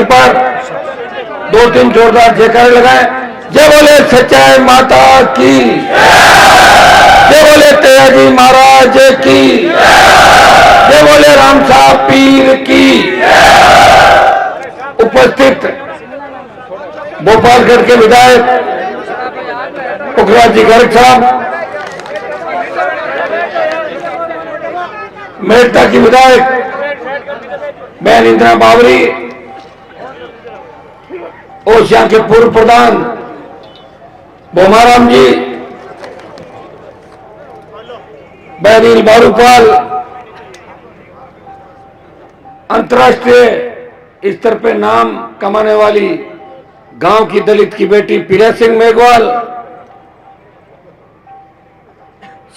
पर दो तीन जोरदार जयकारे लगाए। जय बोले सच्चाई माता की, जय बोले तेजी महाराज की, जय बोले राम साहब पीर की। उपस्थित भोपालगढ़ के विधायक पुखराज जी गर्ग साहब, मेरठा की विधायक बहन इंदिरा बावरी, ओसिया के पूर्व प्रधान बोमाराम जी, बहरील बारूपाल, अंतर्राष्ट्रीय स्तर पे नाम कमाने वाली गांव की दलित की बेटी प्रिया सिंह मेघवाल,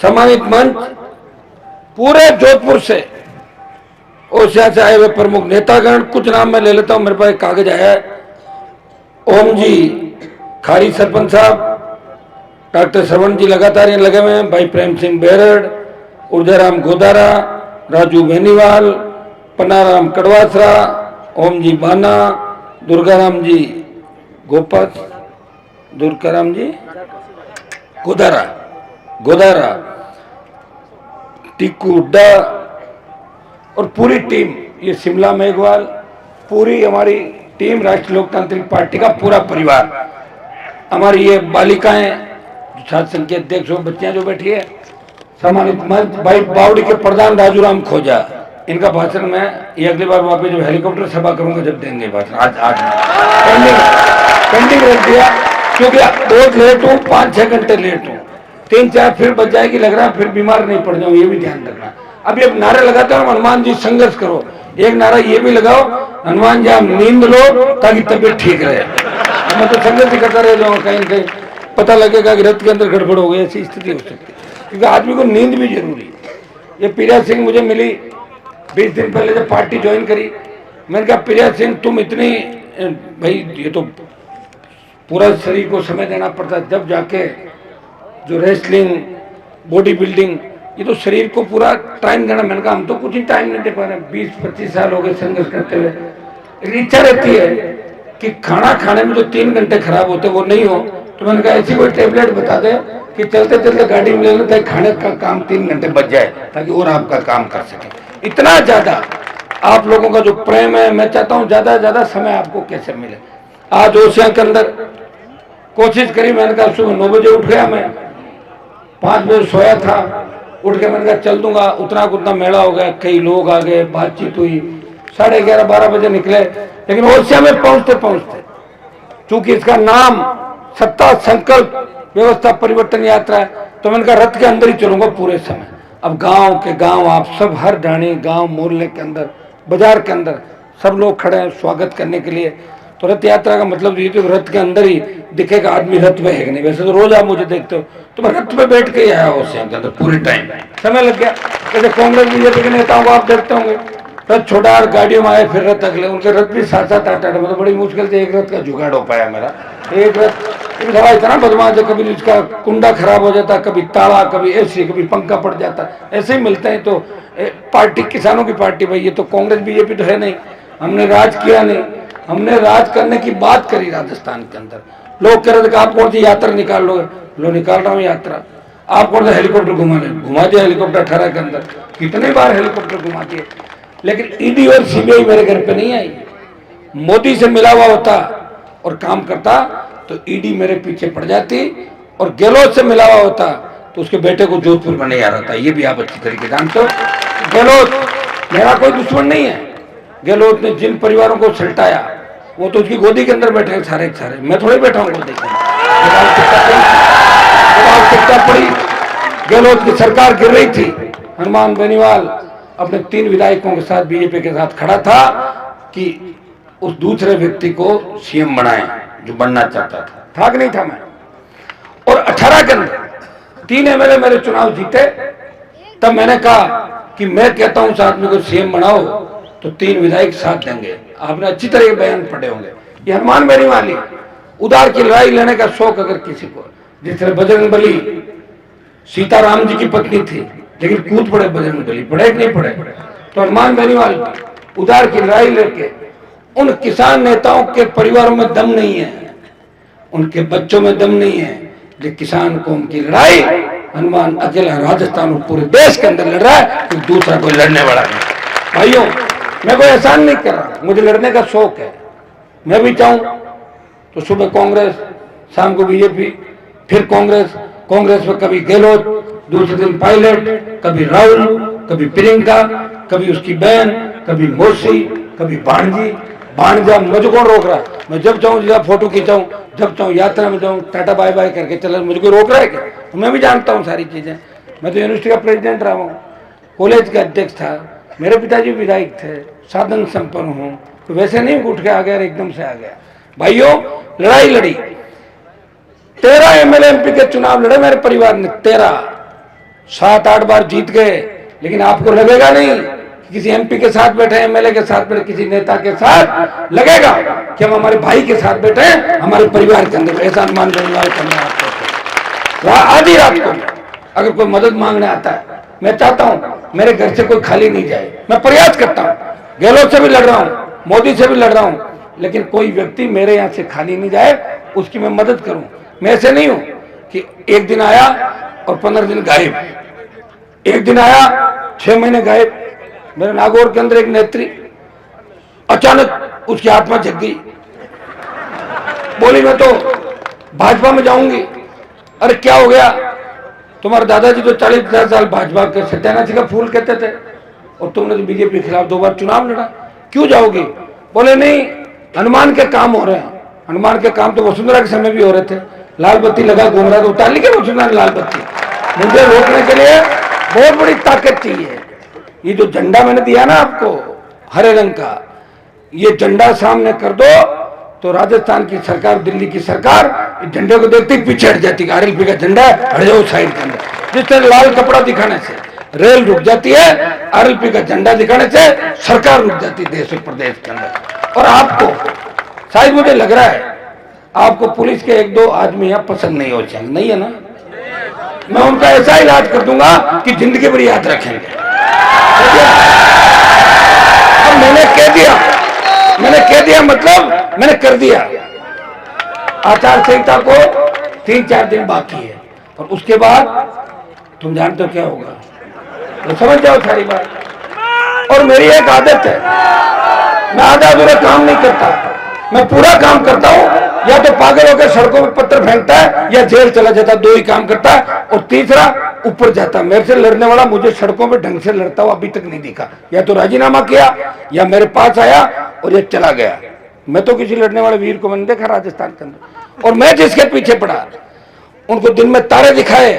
सम्मानित मंच, पूरे जोधपुर से ओसिया से आए हुए प्रमुख नेतागण, कुछ नाम मैं ले लेता हूं, मेरे पास एक कागज आया है। ओम जी खारी सरपंच साहब, डॉक्टर श्रवण जी लगातार ये लगे हुए हैं, भाई प्रेम सिंह बेरड़, ऊर्जाराम गोदारा, राजू बेनीवाल, पन्नाराम कड़वासरा, ओम जी बाना, दुर्गाराम जी गोपस, दुर्गाराम जी गोदारा गोदारा, टिक्कू हुड्डा और पूरी टीम, ये शिमला मेघवाल, पूरी हमारी टीम, राष्ट्रीय लोकतांत्रिक पार्टी का पूरा परिवार, हमारी ये बालिकाएं, छात्र संघ के अध्यक्ष, बच्चियां जो बैठी है, सम्मानित मंच, भाई बावड़ी के प्रधान राजूराम खोजा, इनका भाषण मैं ये अगली बार वहां पे जो हेलीकॉप्टर सभा करूंगा जब देंगे भाषण, आज पेंडिंग रख दिया क्योंकि बहुत लेट हूँ, 5-6 घंटे लेट हूँ, 3-4 फिर बच जाएगी लग रहा है, फिर बीमार नहीं पड़ जाऊँ, ये भी ध्यान रखना। अभी अब नारे लगाते हो हनुमान जी संघर्ष करो, एक नारा ये भी लगाओ, हनुमान जी आप नींद लो ताकि तबीयत ठीक रहे। मैं तो संघर्ष ही करता रह जाऊंगा, कहीं कहीं पता लगेगा कि रथ के अंदर गड़बड़ हो गई, ऐसी स्थिति हो सकती है, क्योंकि आदमी को नींद भी जरूरी है। ये प्रिया सिंह मुझे मिली 20 दिन पहले जब पार्टी ज्वाइन करी, मैंने कहा प्रिया सिंह तुम इतनी, भाई ये तो पूरा शरीर को समय देना पड़ता है, जब जाके जो रेसलिंग, बॉडी बिल्डिंग, ये तो शरीर को पूरा टाइम देना। मैंने कहा हम तो कुछ ही टाइम नहीं दे पा रहे, 20-25 साल हो गए संघर्ष करते हुए। लेकिन इच्छा रहती है कि खाना खाने में जो 3 घंटे खराब होते वो नहीं हो, तो मैंने कहा ऐसी कोई टेबलेट बता दे कि चलते चलते गाड़ी में ले लो ताकि खाने का काम 3 घंटे बच जाए, ताकि और आपका काम कर सके। इतना ज्यादा आप लोगों का जो प्रेम है, मैं चाहता हूँ ज्यादा से ज्यादा समय आपको कैसे मिले। आज ओसिया के अंदर कोशिश करी, मैंने कहा सुबह 9 बजे उठ गया, मैं 5 बजे सोया था, उठ के मैंने कहा चल दूंगा, उतना उतना मेला हो गया, कई लोग आ गए, बातचीत हुई, 11:30-12 बजे निकले। लेकिन ओसिया में पहुंचते पहुंचते, चूंकि इसका नाम सत्ता संकल्प व्यवस्था परिवर्तन यात्रा है, तो मैंने कहा रथ के अंदर ही चलूंगा पूरे समय। अब गांव के गांव आप सब, हर ढाणी गांव मोहल्ले के अंदर, बाजार के अंदर सब लोग खड़े हैं स्वागत करने के लिए। तो रथ यात्रा का मतलब ये कि रथ के अंदर ही दिखेगा आदमी रथ में है कि नहीं। वैसे तो रोज आप मुझे देखते हो, तो मैं रथ पे बैठ के ही आया ओसिया के अंदर पूरे टाइम, समय लग गया। जैसे कांग्रेस बीजेपी के नेताओं को आप देखते होंगे, रथ छोड़ा और गाड़ियों में आए, फिर रथ अगले, उनके रथ भी 7-7 8-8, मतलब बड़ी मुश्किल से एक रथ का जुगाड़ हो पाया मेरा। एक रथ सवाल इतना बदमाश है, कभी इसका कुंडा खराब हो जाता, कभी ताला, कभी ऐसी, कभी पंखा पड़ जाता, ऐसे ही मिलते हैं। तो पार्टी किसानों की पार्टी भाई, ये तो कांग्रेस बीजेपी तो है नहीं, हमने राज किया नहीं, हमने राज करने की बात करी राजस्थान के अंदर। लोग कह रहे थे आप कौन सी यात्रा निकाल लोगे, लो निकाल रहा हूँ यात्रा। आप कौन सा हेलीकॉप्टर घुमा दिया हेलीकॉप्टर 18 के अंदर, कितने बार हेलीकॉप्टर घुमा दिए। लेकिन ईडी और सीबीआई मेरे घर पे नहीं आई। मोदी से मिला हुआ होता और काम करता तो ईडी मेरे पीछे पड़ जाती, और गहलोत से मिला हुआ होता तो उसके बेटे को जोधपुर में नहीं आ रहा था। ये भी आप अच्छी तरीके जानते हो। गहलोत मेरा कोई दुश्मन नहीं है, गहलोत ने जिन परिवारों को सल्टाया वो तो उसकी गोदी के अंदर बैठे सारे के सारे, मैं थोड़ी बैठा हूँ गोदी के अंदर। पड़ी, गहलोत की सरकार गिर रही थी, हनुमान बेनीवाल अपने 3 विधायकों के साथ बीजेपी के साथ खड़ा था कि उस दूसरे व्यक्ति को सीएम बनाए जो बनना चाहता था कि नहीं था मैं। और 18 के अंदर 3 एमएलए मेरे चुनाव जीते, तब मैंने कहा कि मैं कहता हूं उस आदमी को सीएम बनाओ तो 3 विधायक साथ देंगे। आपने अच्छी तरह बयान पढ़े होंगे। ये हनुमान बेनीवाल, उदार की लड़ाई लेने का शौक अगर किसी को, जिस तरह बजरंगबली सीताराम जी की पत्नी थी लेकिन कूद पड़े बजरंगबली, पढ़े कि नहीं पढ़े, तो हनुमान बेनीवाल उदार की लड़ाई लेके उन किसान नेताओं के परिवारों में दम नहीं है, उनके बच्चों में दम नहीं है। जो किसान कौम की लड़ाई हनुमान अकेला राजस्थान और पूरे देश के अंदर लड़ रहा है, तो दूसरा कोई लड़ने वाला नहीं। भाइयों, मैं कोई एहसान नहीं कर रहा, मुझे लड़ने का शौक है। मैं भी चाहूं तो सुबह कांग्रेस, शाम को बीजेपी, फिर कांग्रेस, कांग्रेस में कभी गहलोत, दूसरे दिन पायलट, कभी राहुल, कभी प्रियंका, कभी उसकी बहन, कभी मौसी, कभी भाणजी, भाणजा। मुझे कौन रोक रहा है? मैं जब चाहूँ जब फोटो खिंचाऊं, जब चाहूँ यात्रा में जाऊँ, टाटा बाय बाय करके चला, मुझे कोई रोक रहा है क्या? तो मैं भी जानता हूँ सारी चीजें। मैं तो यूनिवर्सिटी का प्रेसिडेंट रहा हूँ, कॉलेज का अध्यक्ष था, मेरे पिताजी विधायक थे, साधन संपन्न हूँ, तो वैसे नहीं उठ के आ गया, एकदम से आ गया। भाइयों, लड़ाई लड़ी, 13 एमएलए एमपी के चुनाव लड़े मेरे परिवार ने, 13, 7-8 बार जीत गए। लेकिन आपको लगेगा नहीं कि किसी एमपी के साथ बैठे, एमएलए के साथ बैठे, किसी नेता के साथ, लगेगा कि हम हमारे भाई के साथ बैठे हैं, हमारे परिवार के अंदर। ऐसा अनुमान करना आपको। आधी रात को अगर कोई मदद मांगने आता है, मैं चाहता हूं मेरे घर से कोई खाली नहीं जाए। मैं प्रयास करता हूं, गहलोत से भी लड़ रहा हूं, मोदी से भी लड़ रहा हूं, लेकिन कोई व्यक्ति मेरे यहां से खाली नहीं जाए, उसकी मैं मदद करूं। मैं ऐसे नहीं हूं कि एक दिन आया और 15 दिन गायब, एक दिन आया 6 महीने गायब। मेरे नागौर के अंदर एक नेत्री, अचानक उसकी आत्मा जग गई, बोली मैं तो भाजपा में जाऊंगी। अरे क्या हो गया? तुम्हारे दादाजी तो 40-50 साल भाजपा के सत्यानाशी का फूल कहते थे, और तुमने तो बीजेपी के खिलाफ 2 बार चुनाव लड़ा, क्यों जाओगी? बोले नहीं, हनुमान के काम हो रहे हैं। हनुमान के काम तो वसुंधरा के समय भी हो रहे थे, लाल बत्ती लगा घूम रहा था, उतार ली क्या वसुंधरा ने लाल बत्ती? मुझे रोकने के लिए बहुत बड़ी ताकत चाहिए। ये जो झंडा मैंने दिया ना आपको, हरे रंग का, ये झंडा सामने कर दो तो राजस्थान की सरकार, दिल्ली की सरकार इस झंडे को देखते ही पीछे हट जाती है। आरएलपी का झंडा है, हट जाओ साइड के अंदर। जिस तरह लाल कपड़ा दिखाने से रेल रुक जाती है, आरएलपी का झंडा दिखाने से सरकार रुक जाती है देश और प्रदेश के अंदर। और आपको शायद, मुझे लग रहा है आपको पुलिस के 1-2 आदमी यहाँ पसंद नहीं हो जाएंगे, नहीं है ना? मैं उनका ऐसा इलाज कर दूंगा कि जिंदगी भर याद रखेंगे। अब मैंने कह दिया मतलब मैंने कर दिया। आचार संहिता को 3-4 दिन बाकी है, और उसके बाद तुम जानते हो क्या होगा, तो समझ जाओ सारी बात। और मेरी एक आदत है, मैं आधा अधूरा काम नहीं करता, मैं पूरा काम करता हूं। या तो पागल होकर सड़कों में पत्थर फेंकता है, या जेल चला जाता है, 2 ही काम करता है। और तीसरा ऊपर जाता। मेरे से लड़ने वाला मुझे सड़कों पे ढंग से लड़ता हुआ अभी तक नहीं दिखा। या तो राजीनामा किया, या मेरे पास आया और ये चला गया। मैं तो किसी लड़ने वाले वीर को मैंने देखा राजस्थान के अंदर। और मैं जिसके पीछे पड़ा, उनको दिन में तारे दिखाए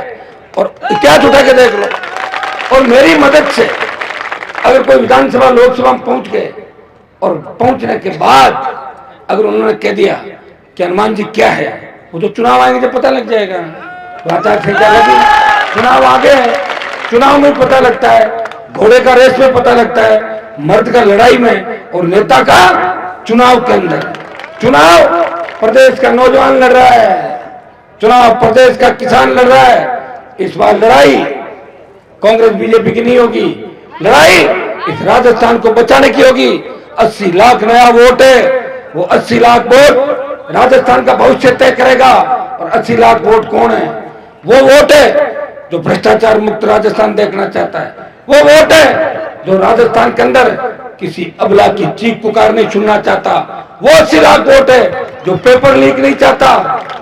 और इतिहास उठा के देख लो। और मेरी मदद से अगर कोई विधानसभा, लोकसभा में पहुंच गए, और पहुंचने के बाद अगर उन्होंने कह दिया कि हनुमान जी क्या है, वो तो चुनाव आएंगे जब पता लग जाएगा। आचार संहिता लगी, चुनाव आ गए, चुनाव में पता लगता है, घोड़े का रेस में पता लगता है, मर्द का लड़ाई में और नेता का चुनाव के अंदर। चुनाव प्रदेश का नौजवान लड़ रहा है, चुनाव प्रदेश का किसान लड़ रहा है। इस बार लड़ाई कांग्रेस बीजेपी की नहीं होगी, लड़ाई इस राजस्थान को बचाने की होगी। 80 लाख नया वोट है, वो 80 लाख वोट राजस्थान का भविष्य तय करेगा। और 80 लाख वोट कौन है? वो वोट है जो भ्रष्टाचार मुक्त राजस्थान देखना चाहता है, वो वोट है जो राजस्थान के अंदर किसी अबला की चीख पुकार नहीं सुनना चाहता, वो 80 लाख वोट है जो पेपर लीक नहीं चाहता,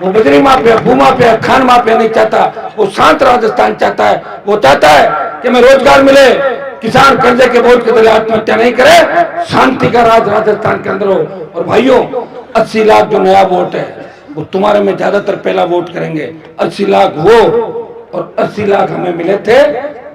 वो बजरी माफिया, भू माफिया, खान माफिया नहीं चाहता, वो शांत राजस्थान चाहता है। वो चाहता है कि हमें रोजगार मिले, किसान कर्जे के बोझ के तले आत्महत्या नहीं करे, शांति का राज राजस्थान के अंदर हो। और भाइयों, 80 लाख जो नया वोट है वो तुम्हारे में ज्यादातर पहला वोट करेंगे। 80 लाख वो, और 80 लाख हमें मिले थे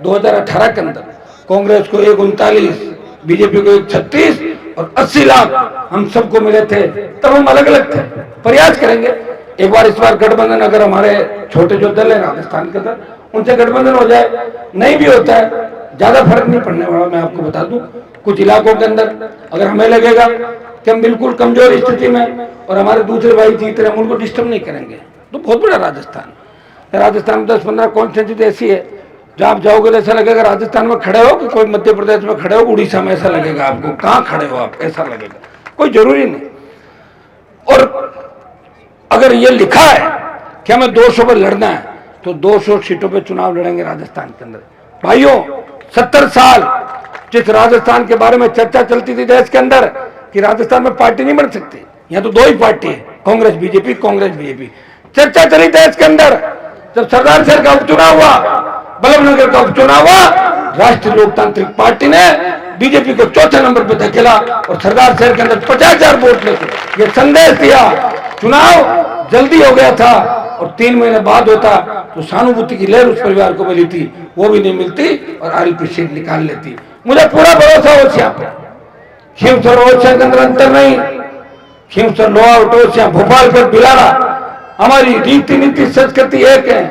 2018 के अंदर। कांग्रेस को 139, बीजेपी को 136, और 80 लाख हम सबको मिले थे। तब हम अलग अलग थे। प्रयास करेंगे एक बार, इस बार गठबंधन, अगर हमारे छोटे जो दल है राजस्थान के अंदर, उनसे गठबंधन हो जाए, नहीं भी होता है, ज्यादा फर्क नहीं पड़ने वाला। मैं आपको बता दूं, कुछ इलाकों के अंदर अगर हमें लगेगा कि हम बिल्कुल कमजोर स्थिति में और हमारे दूसरे भाई जीत रहे, हम उनको डिस्टर्ब नहीं करेंगे। तो बहुत बड़ा राजस्थान में 10-15 कॉन्स्टिट्यूंसी ऐसी है जहां आप जाओगे तो ऐसा लगेगा राजस्थान में खड़े हो कि कोई मध्य प्रदेश में खड़े हो, उड़ीसा में ऐसा लगेगा आपको, कहाँ खड़े हो आप, ऐसा लगेगा। कोई जरूरी नहीं। और अगर ये लिखा है कि हमें 200 पर लड़ना है तो 200 सीटों पे चुनाव लड़ेंगे राजस्थान के अंदर। भाइयों, 70 साल जिस राजस्थान के बारे में चर्चा चलती थी देश के अंदर कि राजस्थान में पार्टी नहीं बन सकती, यहाँ तो 2 ही पार्टी है, कांग्रेस बीजेपी, कांग्रेस बीजेपी। चर्चा चली देश के अंदर। जब सरदार शहर का उपचुनाव हुआ, बल्लभनगर का उपचुनाव हुआ, राष्ट्रीय लोकतांत्रिक पार्टी ने बीजेपी को 4थे नंबर पर धकेला और सरदार शहर के अंदर 50,000 वोट लेके ये संदेश दिया चुनाव जल्दी हो गया था और 3 महीने बाद होता तो सहानुभूति की लहर उस परिवार को मिली थी, वो भी नहीं मिलती और आरएलपी सीट निकाल लेती। मुझे पूरा भरोसा ओसिया पे। खींवसर ओसिया के अंदर अंतर नहीं, खींवसर लोहावट ओसिया भोपाल पर बिलारा, हमारी रीति नीति संस्कृति एक है।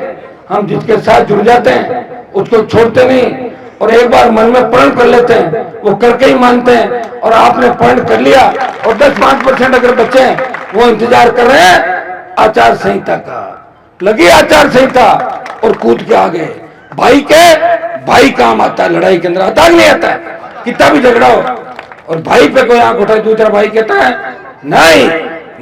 हम जिसके साथ जुड़ जाते हैं उसको छोड़ते नहीं और एक बार मन में प्रण कर लेते हैं, वो करके ही मानते हैं। और आपने प्रण कर लिया और 10-5% अगर बच्चे हैं वो इंतजार कर रहे हैं आचार संहिता का, लगी आचार संहिता और कूद के आ गए। भाई काम आता है लड़ाई के अंदर, आता नहीं आता है, कितना भी झगड़ा हो और भाई पे कोई आंख उठाए दूसरा भाई कहता है नहीं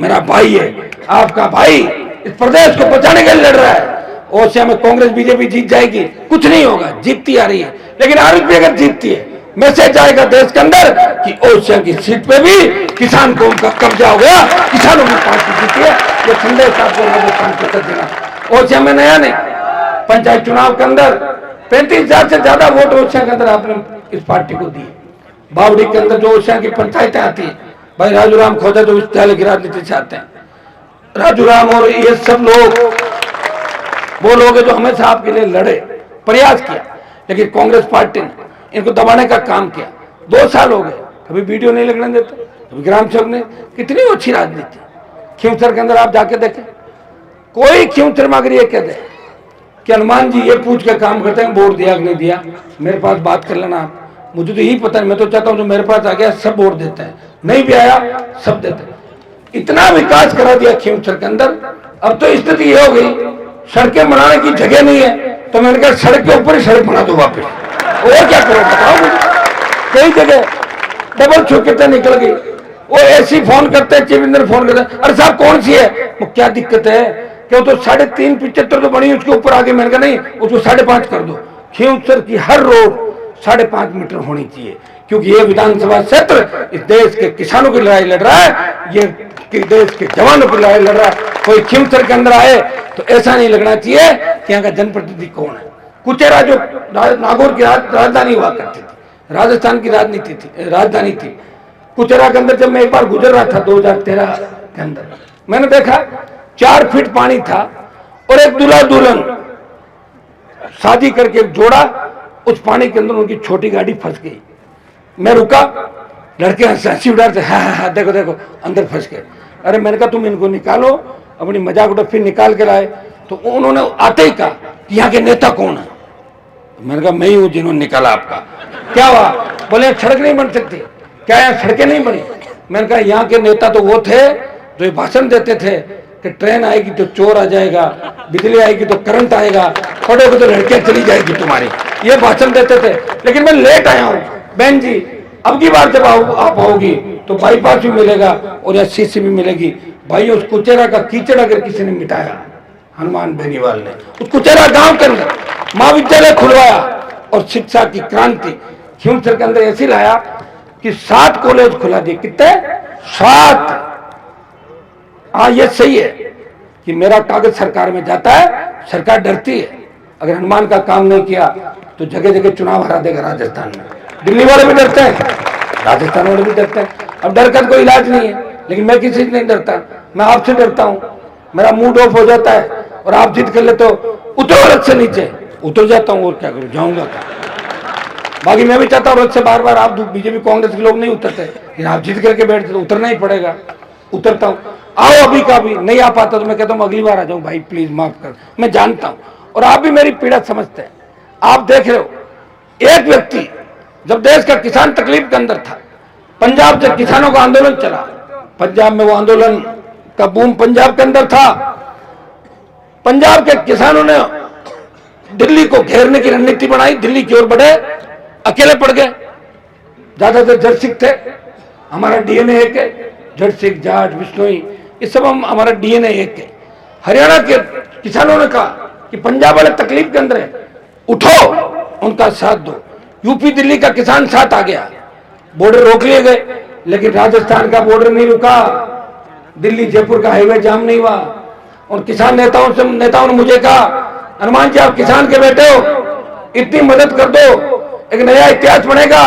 मेरा भाई है, आपका भाई इस प्रदेश को बचाने के लिए लड़ रहा है। ओसिया में कांग्रेस बीजेपी जीत जाएगी, कुछ नहीं होगा, जीतती आ रही है। लेकिन आरएलपी अगर जीतती है, मैसेज आएगा देश के अंदर कि ओसिया की सीट पे भी किसान को उनका कब्जा हो गया, किसानों की पार्टी जीती है। ये संदेश आपको राजस्थान को कर देना। ओसिया में नया नहीं, पंचायत चुनाव के अंदर 35,000 से ज्यादा वोट ओसिया के अंदर आपने इस पार्टी को दिए। बावड़ी के अंदर जो ओसिया की पंचायतें आती है, भाई राजूराम खोजा जो विश्वविद्यालय की राजनीति से आते हैं, राजूराम और ये सब लोग वो लोग जो हमेशा आपके लिए लड़े, प्रयास किया, लेकिन कांग्रेस पार्टी ने इनको दबाने का काम किया। 2 साल हो गए, कभी वीडियो नहीं लगने देते, कभी ग्राम सेवक ने। कितनी अच्छी राजनीति। खींवसर के अंदर आप जाके देखें, कोई खींवसर में अगर ये कह दे कि हनुमान जी ये पूछ के काम करते हैं वोट दिया कि नहीं दिया, मेरे पास बात कर लेना आप, मुझे तो यही पता है। मैं तो चाहता हूँ जो मेरे पास आ गया सब वोट देते हैं, नहीं भी आया सब देते हैं। इतना विकास करा दिया खींवसर के अंदर। अब तो स्थिति ये हो गई सड़कें बनाने की जगह नहीं है, तो मैंने कहा सड़क के ऊपर ही सड़क बना दो वापस, और क्या करो बताओ मुझे। कई जगह डबल छुटते निकल गई। वो ऐसी फोन करते हैं, चिविंदर फोन करते हैं, अरे साहब कौन सी है, वो क्या दिक्कत है, क्यों तो 3.75 तो बनी, उसके ऊपर आगे मैंने कहा नहीं उसको 5.5 कर दो। खींवसर की हर रोड 5.5 मीटर होनी चाहिए, क्योंकि ये विधानसभा क्षेत्र इस देश के किसानों की लड़ाई लड़ रहा है, ये देश के जवानों की लड़ाई लड़ रहा है। कोई खींवसर के अंदर आए तो ऐसा नहीं लगना चाहिए कि यहाँ का जनप्रतिनिधि कौन है। कुचेरा जो नागौर की राजधानी हुआ करती थी, राजस्थान की राजधानी थी, कुचेरा के अंदर जब मैं एक बार गुजर रहा था 2013 के अंदर, मैंने देखा 4 फीट पानी था और एक दूल्हा दुल्हन शादी करके जोड़ा, उस पानी के अंदर उनकी छोटी गाड़ी फंस गई। मैं रुका, लड़के हंसी उड़ाते, हाँ देखो देखो अंदर फंस गए। अरे मैंने कहा तुम इनको निकालो, अपनी मजाक उड़ा, फिर निकाल के लाए तो उन्होंने आते ही कहा कि यहाँ के नेता कौन है। तो मैंने कहा मैं ही हूँ जिन्होंने निकाला आपका। क्या हुआ, बोले सड़क नहीं बन सकती, क्या यहाँ सड़कें नहीं बनी। मैंने कहा यहाँ के नेता तो वो थे जो भाषण देते थे कि ट्रेन आएगी तो चोर आ जाएगा, बिजली आएगी तो करंट आएगा, पढ़ोगे तो लड़कियां चली जाएगी तुम्हारी, ये भाषण देते थे। लेकिन मैं लेट आया हूँ बहन जी, अब की बार जब आप आओगी तो बाईपास भी मिलेगा और या सीसी भी मिलेगी। भाई उस कुचेरा का कीचड़ अगर किसी ने मिटाया, हनुमान बेनीवाल ने उस कुचेरा गांव के अंदर महाविद्यालय खुलवाया और शिक्षा की क्रांति खींवसर के अंदर ऐसी लाया कि 7 कॉलेज खुला दिए। कितने? 7। हाँ ये सही है कि मेरा कागज सरकार में जाता है, सरकार डरती है। अगर हनुमान का काम नहीं किया तो जगह जगह चुनाव हरा देगा राजस्थान में। दिल्ली वाले भी डरते हैं, राजस्थान वाले भी डरते हैं। अब डर का कोई इलाज नहीं है, लेकिन मैं किसी से नहीं डरता, मैं आपसे डरता हूँ। मेरा मूड ऑफ हो जाता है और आप जिद कर ले तो उतरो रथ से नीचे, उतर जाता हूँ और क्या करूँ, जाऊंगा। बाकी मैं भी चाहता हूँ रथ से बार बार, आप बीजेपी कांग्रेस के लोग नहीं उतरते, लेकिन आप जिद करके बैठते तो उतरना ही पड़ेगा। उतरता हूँ, आओ अभी का भी नहीं आ पाता तो मैं कहता हूँ अगली बार आ जाऊँ भाई प्लीज माफ कर। मैं जानता हूँ और आप भी मेरी पीड़ा समझते हैं। आप देख रहे हो, एक व्यक्ति जब देश का किसान तकलीफ के अंदर था, पंजाब से किसानों का आंदोलन चला, पंजाब में वो आंदोलन का बूम पंजाब के अंदर था। पंजाब के किसानों ने दिल्ली को घेरने की रणनीति बनाई, दिल्ली की ओर बढ़े, अकेले पड़ गए, ज्यादातर जर्सिक थे। हमारा डीएनए एक है, जट सिख जाट बिश्नोई ये सब हमारा डीएनए एक है। हरियाणा के किसानों ने कहा कि पंजाब वाले तकलीफ के अंदर है, उठो उनका साथ दो। यूपी दिल्ली का किसान साथ आ गया, बॉर्डर रोक लिए गए, लेकिन राजस्थान का बॉर्डर नहीं रुका, दिल्ली जयपुर का हाईवे जाम नहीं हुआ। और किसान नेताओं ने मुझे कहा, हनुमान जी आप किसान के बेटे हो, इतनी मदद कर दो, एक नया इतिहास बनेगा।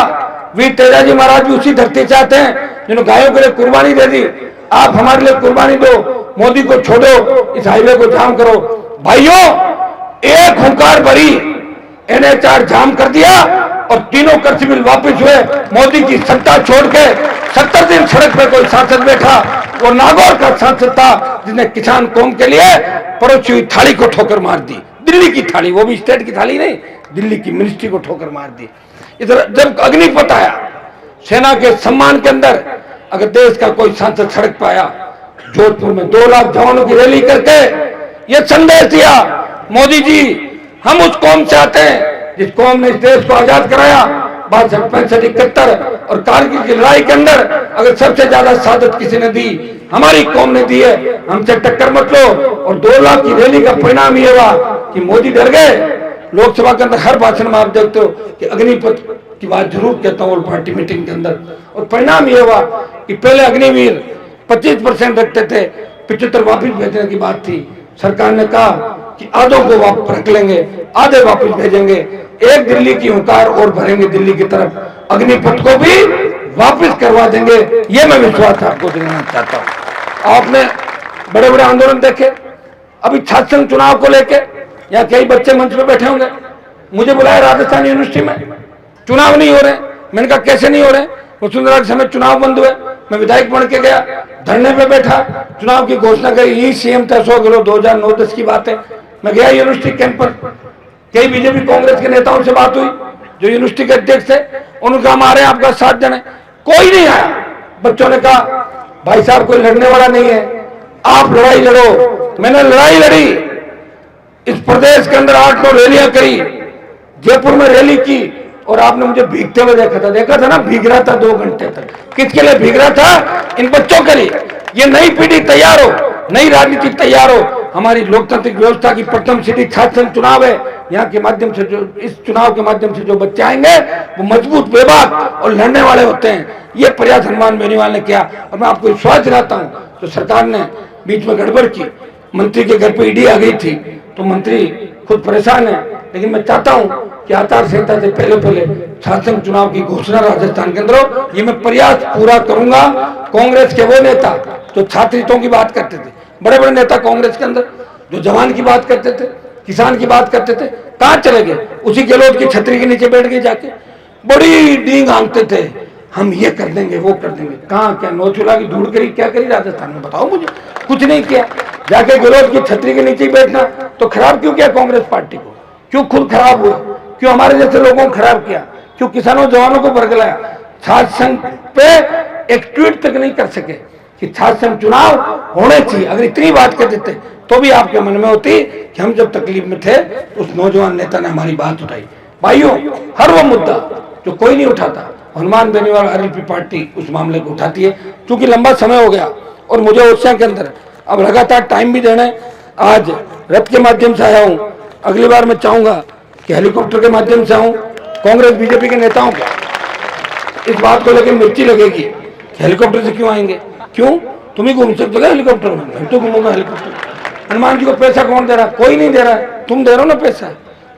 वीर तेजाजी महाराज भी उसी धरती चाहते हैं जिन्होंने गायों के लिए कुर्बानी दे दी, आप हमारे लिए कुर्बानी दो, मोदी को छोड़ो, इस हाईवे को जाम करो। भाइयों एक हुंकार भरी, NH जाम कर दिया और तीनों कृषि बिल वापिस हुए। मोदी की सत्ता छोड़ के 70 दिन सड़क पे कोई सांसद बैठा, वो नागौर का सांसद था जिसने किसान कौम के लिए परोसी हुई थाली को ठोकर मार दी, दिल्ली की थाली, वो भी स्टेट की थाली नहीं, दिल्ली की मिनिस्ट्री को ठोकर मार दी। इधर जब अग्निपथ आया, सेना के सम्मान के अंदर अगर देश का कोई सांसद सड़क पर आया, जोधपुर में 2 लाख जवानों की रैली करके ये संदेश दिया, मोदी जी हम उस कौम से आते हैं जिस कौम ने इस देश को आजाद कराया 62-65-71 और कारगिल की लड़ाई के अंदर अगर सबसे ज्यादा शहादत किसी ने दी, हमारी कौम ने दी है, हमसे टक्कर मत लो। और 2 लाख की रैली का परिणाम ये हुआ कि मोदी डर गए। लोकसभा के अंदर हर भाषण में आप देखते हो कि अग्निपथ की बात जरूर कहता हूँ पार्टी मीटिंग के अंदर, और परिणाम ये हुआ कि पहले अग्निवीर 25% रखते थे, 75 वापिस भेजने की बात थी। सरकार ने कहा कि आधों को वापस रख लेंगे, आधे वापस भेजेंगे, एक दिल्ली की हुंकार और भरेंगे दिल्ली की तरफ, अग्निपथ को भी वापस करवा देंगे। ये मैं विश्वास आपको दिलाना चाहता हूँ। आपने बड़े बड़े आंदोलन देखे, अभी छात्र संघ चुनाव को लेके यहाँ कई बच्चे मंच पे बैठे होंगे, मुझे बुलाया राजस्थान यूनिवर्सिटी में, चुनाव नहीं हो रहे। मैंने कहा कैसे नहीं हो रहे? वसुंधरा के समय चुनाव बंद हुए, मैं विधायक बन के गया, धरने पे बैठा, चुनाव की घोषणा करी, यही सीएम था 100 किलो, 2009-10 की बात है। मैं गया यूनिवर्सिटी कैंपस, कई बीजेपी कांग्रेस के नेताओं से बात हुई जो यूनिवर्सिटी के अध्यक्ष थे, उनका हम आ रहे हैं आपका साथ देने, कोई नहीं आया। बच्चों ने कहा भाई साहब कोई लड़ने वाला नहीं है, आप लड़ाई लड़ो। मैंने लड़ाई लड़ी, इस प्रदेश के अंदर 8-9 रैलियां करी, जयपुर में रैली की, और आपने मुझे भीगते हुए देखा था ना, भीग रहा था 2 घंटे तक। किसके लिए भीग रहा था? इन बच्चों के लिए। ये नई पीढ़ी तैयार हो, नई राजनीति तैयार हो। हमारी लोकतांत्रिक व्यवस्था की प्रथम सीढ़ी छात्र संघ चुनाव है। यहाँ के माध्यम से जो इस चुनाव के माध्यम से जो बच्चे आएंगे वो मजबूत, बेबाक और लड़ने वाले होते हैं। ये प्रयास हनुमान बेनीवाल ने किया, और मैं आपको विश्वास दिलाता हूँ, तो सरकार ने बीच में गड़बड़ की, मंत्री के घर पे ईडी आ गई थी, तो मंत्री खुद परेशान है। लेकिन मैं चाहता हूं कि आचार संहिता से पहले छात्र संघ चुनाव की घोषणा राजस्थान के अंदर हो। ये मैं प्रयास पूरा करूंगा। कांग्रेस के वो नेता जो छात्र हितों की बात करते थे, बड़े बड़े नेता कांग्रेस के अंदर जो जवान की बात करते थे, किसान की बात करते थे, कहां चले गए? उसी गहलोत की छतरी के नीचे बैठ गए जाके, बड़ी डींग आंकते थे, हम ये कर देंगे वो कर देंगे। कहां क्या नौचुला की धूड़ करी, क्या करी राजस्थान में? बताओ मुझे। कुछ नहीं किया। जाके गहलोत की छतरी के नीचे बैठना, तो खराब क्यों किया कांग्रेस पार्टी को? क्यों खुद खराब हुए? क्यों हमारे जैसे लोगों को खराब किया? क्यों किसानों जवानों को बरगलाया? छात्र संघ पे एक ट्वीट तक नहीं कर सके कि छात्र संघ चुनाव होने चाहिए। अगर इतनी बात कर देते तो भी आपके मन में होती कि हम जब तकलीफ में थे उस नौजवान नेता ने हमारी बात उठाई। भाइयों, हर वो मुद्दा जो कोई नहीं उठाता, हनुमान बेनीवाल आरएलपी पार्टी उस मामले को उठाती है। क्योंकि लंबा समय हो गया और मुझे ओडिशा के अंदर अब लगातार टाइम भी देना है। आज रथ के माध्यम से आया हूँ, अगली बार मैं चाहूंगा कि हेलीकॉप्टर के माध्यम से आऊं। कांग्रेस बीजेपी के नेताओं को इस बात को लेकर मिर्ची लगेगी, हेलीकॉप्टर से क्यों आएंगे? क्यों? तुम ही घूम सकते हो हेलीकॉप्टर में, मैं तो घूमूंगा हेलीकॉप्टर। हनुमान जी को पैसा कौन दे रहा? कोई नहीं दे रहा है, तुम दे रहे हो ना पैसा।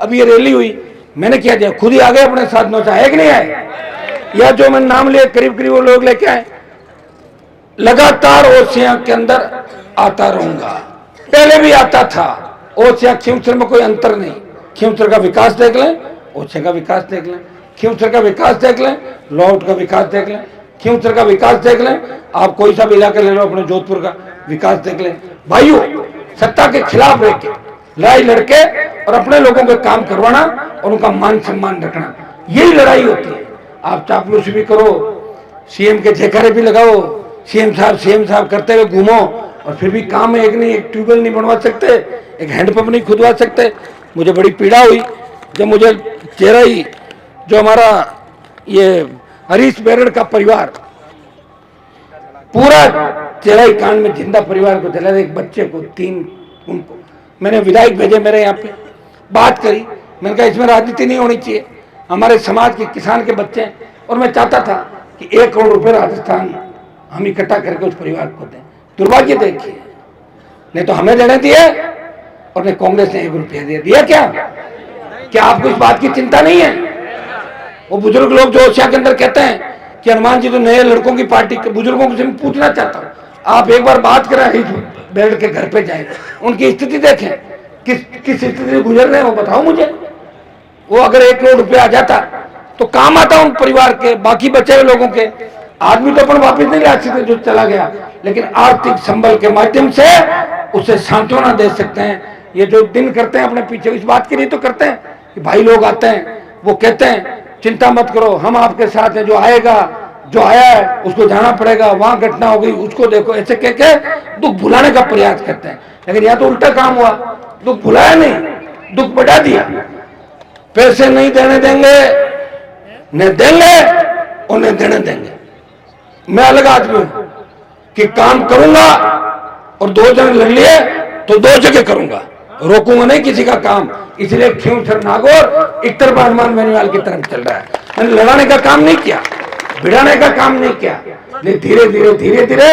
अब ये रैली हुई, मैंने क्या दिया? खुद ही आ गए अपने साथ, नौचा है कि नहीं आए? या जो मैंने नाम लिए करीब करीब वो लोग लेके आए। लगातार ओसिया के अंदर आता रहूंगा, पहले भी आता था। ओसिया खींवसर में कोई अंतर नहीं। खींवसर का विकास देख लें, ओसिया का विकास देख लें, खींवसर का विकास देख लें, लौट का विकास देख लें, खींवसर का विकास देख लें, आप कोई सा भी इलाका ले लो, अपने जोधपुर का विकास देख लें। भाइयों, सत्ता के खिलाफ रह के लड़ाई लड़के और अपने लोगों के काम करवाना और उनका मान सम्मान रखना, यही लड़ाई होती है। आप चापलूसी भी करो, सीएम के जयकारे भी लगाओ, सीएम साहब करते हुए घूमो, और फिर भी काम है एक नहीं, एक ट्यूबवेल नहीं बनवा सकते, एक हैंडपंप नहीं खुदवा सकते। मुझे बड़ी पीड़ा हुई जब मुझे चेहरा ही जो हमारा ये हरीश बेरड़ का परिवार पूरा चेराई कांड में जिंदा परिवार को जला, एक बच्चे को, 3 उनको मैंने विधायक भेजे मेरे यहाँ पे, बात करी, मैंने कहा इसमें राजनीति नहीं होनी चाहिए, हमारे समाज के किसान के बच्चे हैं, और मैं चाहता था कि 1 करोड़ रुपए राजस्थान हम इकट्ठा करके उस परिवार को दें। दुर्भाग्य देखिए, नहीं तो हमें देने दिए और नहीं कांग्रेस ने 1 रुपया दिया। क्या आपको इस बात की चिंता नहीं है? वो बुजुर्ग लोग जो ओसिया के अंदर कहते हैं कि हनुमान जी तो नए लड़कों की पार्टी के, बुजुर्गों से मैं पूछना चाहता हूँ, आप एक बार बात करें, बैठ के घर पे जाए, उनकी स्थिति देखें, किस स्थिति से गुजर रहे हैं वो बताओ मुझे। वो अगर 1 करोड़ रुपया आ जाता तो काम आता उन परिवार के, बाकी बचे हुए लोगों के। आदमी तो अपन वापिस नहीं ला सकते जो चला गया, लेकिन आर्थिक संबल के माध्यम से उसे सांत्वना दे सकते हैं। ये जो दिन करते हैं अपने पीछे, इस बात के लिए तो करते हैं कि भाई लोग आते हैं, वो कहते हैं चिंता मत करो, हम आपके साथ हैं, जो आएगा, जो आया है उसको जाना पड़ेगा, वहां घटना हो गई उसको देखो, ऐसे कह के दुख भुलाने का प्रयास करते हैं। लेकिन यहाँ तो उल्टा काम हुआ, दुख भुलाया नहीं, दुख बढ़ा दिया। पैसे नहीं देने देंगे, न देंगे और न देने देंगे। मैं अलग आदमी हूं कि काम करूंगा और 2 जन लड़ लिए तो 2 जगह करूंगा, रोकूंगा नहीं किसी का काम। इसलिए क्यों सर नागौर एक तरफ हनुमान बेनीवाल की तरफ चल रहा है। मैंने लड़ाने का काम नहीं किया, भिड़ाने का काम नहीं किया, लेकिन धीरे धीरे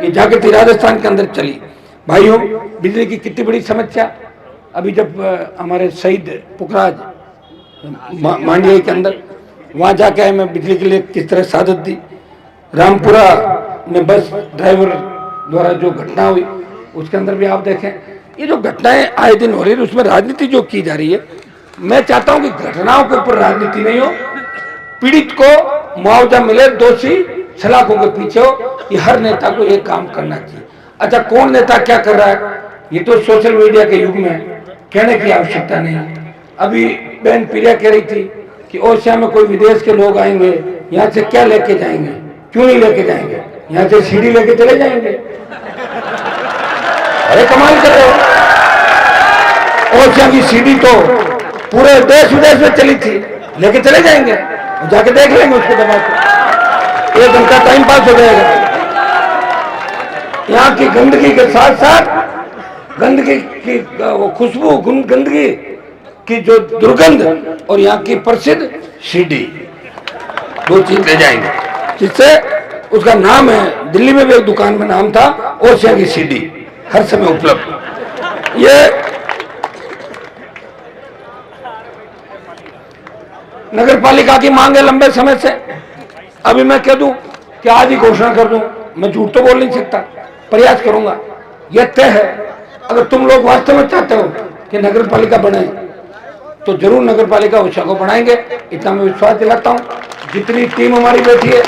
ये जागृति राजस्थान के अंदर चली। भाइयों, बिजली की कितनी बड़ी समस्या। अभी जब हमारे शहीद पुखराज मांडिया के अंदर वहां जाके आए, मैं बिजली के लिए किस तरह सादत दी। रामपुरा में बस ड्राइवर द्वारा जो घटना हुई उसके अंदर भी आप देखें, ये जो घटनाएं आए दिन हो रही है उसमें राजनीति जो की जा रही है। मैं चाहता हूं कि घटनाओं के ऊपर राजनीति नहीं हो, पीड़ित को मुआवजा मिले, दोषी सलाखों के पीछे हो। ये हर नेता को ये काम करना चाहिए। अच्छा, कौन नेता क्या कर रहा है ये तो सोशल मीडिया के युग में कहने की आवश्यकता नहीं है। अभी बहन प्रिया कह रही थी कि ओसिया में कोई विदेश के लोग आएंगे, यहाँ से क्या लेके जाएंगे, क्यों नहीं लेके जाएंगे, यहाँ से सीढ़ी लेके चले जाएंगे। अरे कमाल कर रहे हो, ओसिया की सीढ़ी तो पूरे देश विदेश में चली थी, लेके चले जाएंगे, जाके देख लेंगे उसको दबा के, 1 घंटा टाइम पास हो जाएगा। यहाँ की गंदगी के साथ साथ गंदगी की वो खुशबू, गंदगी की जो दुर्गंध और यहाँ की प्रसिद्ध सीढ़ी, 2 चीज ले जाएंगे, जिससे उसका नाम है, दिल्ली में भी एक दुकान में नाम था ओसिया की सीढ़ी, हर समय उपलब्ध। ये नगर पालिका की मांग है लंबे समय से। अभी मैं कह दूं कि आज ही घोषणा कर दूं, मैं झूठ तो बोल नहीं सकता, प्रयास करूंगा। यह तय है, अगर तुम लोग वास्तव में चाहते हो कि नगर पालिका बने तो जरूर नगर पालिका ओसिया को बनाएंगे, इतना मैं विश्वास दिलाता हूं। जितनी टीम हमारी बैठी है,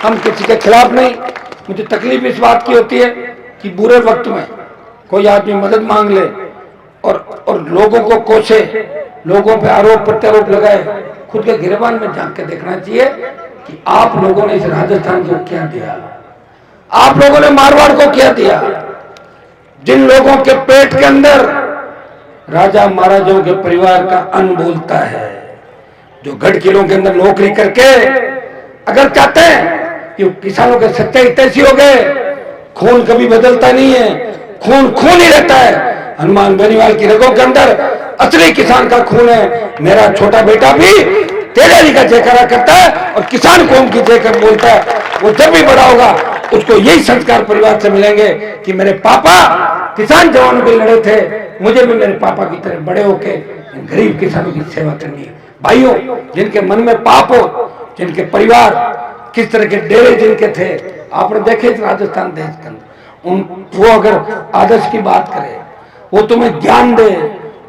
हम किसी के खिलाफ नहीं। मुझे तकलीफ इस बात की होती है कि बुरे वक्त में कोई आदमी मदद मांग ले और लोगों को कोसे, लोगों पे आरोप प्रत्यारोप लगाए। खुद के गिरबान में झांक के देखना चाहिए कि आप लोगों ने इस राजस्थान को क्या दिया, आप लोगों ने मारवाड़ को क्या दिया। जिन लोगों के पेट के अंदर राजा महाराजाओं के परिवार का अन्न बोलता है, जो गढ़ किलों के अंदर नौकरी करके अगर चाहते हैं कि किसानों के सच्चे हितैषी हो गए, खून कभी बदलता नहीं है, खून खून ही रहता है। हनुमान बेनीवाल की रगों के अंदर असली किसान का खून है। मेरा छोटा बेटा भी तेजा जी का जयकारा करता है और किसान कौम की जयकार बोलता है। वो जब भी बड़ा होगा उसको यही संस्कार परिवार से मिलेंगे कि मेरे पापा किसान जवानों के लड़े थे, मुझे भी मेरे पापा की तरह बड़े होके गरीब किसानों की सेवा करनी है। भाइयों, जिनके मन में पाप हो, जिनके परिवार किस तरह के डेरे जिनके थे, आपने देखे राजस्थान देश के अंदर, वो अगर आदर्श की बात करे, वो तुम्हें ज्ञान दे,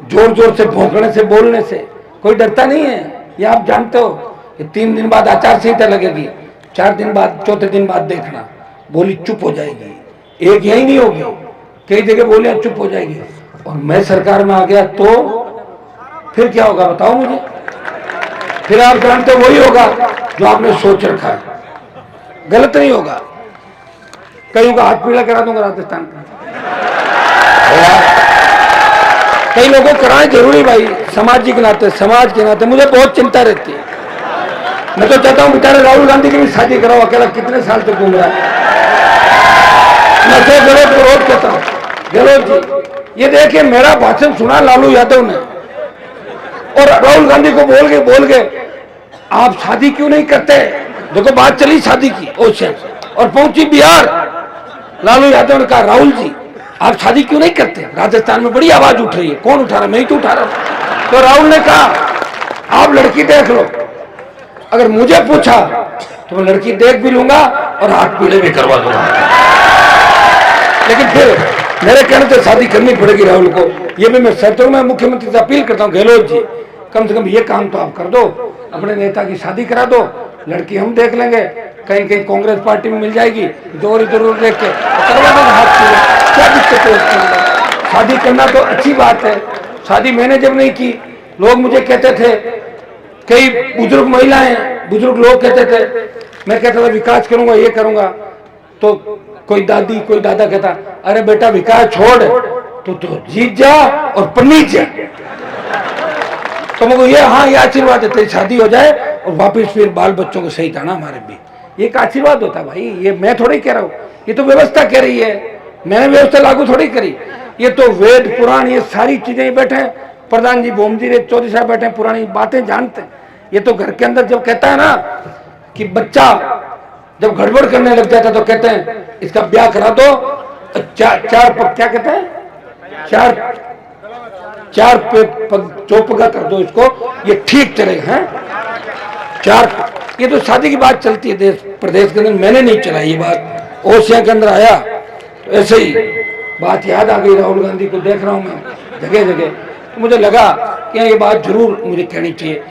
जोर जोर से भौंकने से, बोलने से कोई डरता नहीं है। ये आप जानते हो कि 3 दिन बाद आचार संहिता लगेगी, 4 दिन बाद, 4थे दिन बाद देखना बोली चुप हो जाएगी। एक यही नहीं होगी, कई जगह बोलियां चुप हो जाएगी। और मैं सरकार में आ गया तो फिर क्या होगा बताओ मुझे। फिर आप जानते हो वही होगा जो आपने सोच रखा है, गलत नहीं होगा। कईयों का हाथ पीला करा दूंगा राजस्थान का, कई लोगों को कराएं जरूरी भाई, सामाजिक नाते, समाज के नाते मुझे बहुत चिंता रहती है। मैं तो चाहता हूं बेचारे राहुल गांधी की भी शादी कराओ, अकेला कितने साल तक घूम रहा है। मैं गहलोत को रोज कहता हूँ, गहलोत जी ये देखिए मेरा भाषण सुना लालू यादव ने और राहुल गांधी को बोल के आप शादी क्यों नहीं करते। देखो बात चली शादी की ओशन और पहुंची बिहार। लालू यादव ने कहा राहुल जी आप शादी क्यों नहीं करते, राजस्थान में बड़ी आवाज उठ रही है। कौन उठा रहा, मैं ही तो उठा रहा हूं। तो राहुल ने कहा आप लड़की देख लो, अगर मुझे पूछा तो मैं लड़की देख भी लूंगा और हाथ पीले भी करवा दूंगा, लेकिन फिर मेरे कहने से शादी करनी पड़ेगी राहुल को। ये भी मैं शर्तों में मुख्यमंत्री से अपील करता हूँ, गहलोत जी कम से कम ये काम तो आप कर दो, अपने नेता की शादी करा दो, लड़की हम देख लेंगे, कहीं कहीं कांग्रेस पार्टी में मिल जाएगी, इधर देख के करवा देंगे हाथ पीले, क्या दिक्कत है। शादी करना तो अच्छी बात है। शादी मैंने जब नहीं की, लोग मुझे कहते थे, कई बुजुर्ग महिलाएं बुजुर्ग लोग कहते थे, मैं कहता था विकास करूंगा ये करूंगा, तो कोई दादी कोई दादा कहता अरे बेटा विकास छोड़ तो जीत जा और पनीत जा। तो मुझे ये हाँ ये आशीर्वाद है तेरी शादी हो जाए और वापिस फिर बाल बच्चों को सही आना हमारे भी, ये एक आशीर्वाद होता भाई। ये मैं थोड़ी कह रहा हूँ, ये तो व्यवस्था कह रही है, मैंने व्यवस्था लागू थोड़ी करी। ये तो वेद पुराण ये सारी चीजें बैठे हैं, प्रधान जी भूम जी चौधरी साहब बैठे हैं, पुरानी बातें जानते हैं। ये तो घर के अंदर जब कहता है ना कि बच्चा जब गड़बड़ करने लग जाता तो कहते हैं इसका ब्याह करा दो, क्या कहते हैं चार चौपगा कर दो इसको, ये ठीक चलेगा है चार। ये तो शादी की बात चलती है देश प्रदेश के अंदर, मैंने नहीं चलाई ये बात, ओसिया के अंदर आया तो ऐसे ही बात याद आ गई। राहुल गांधी को देख रहा हूं मैं जगह जगह, तो मुझे लगा कि ये बात जरूर मुझे कहनी चाहिए।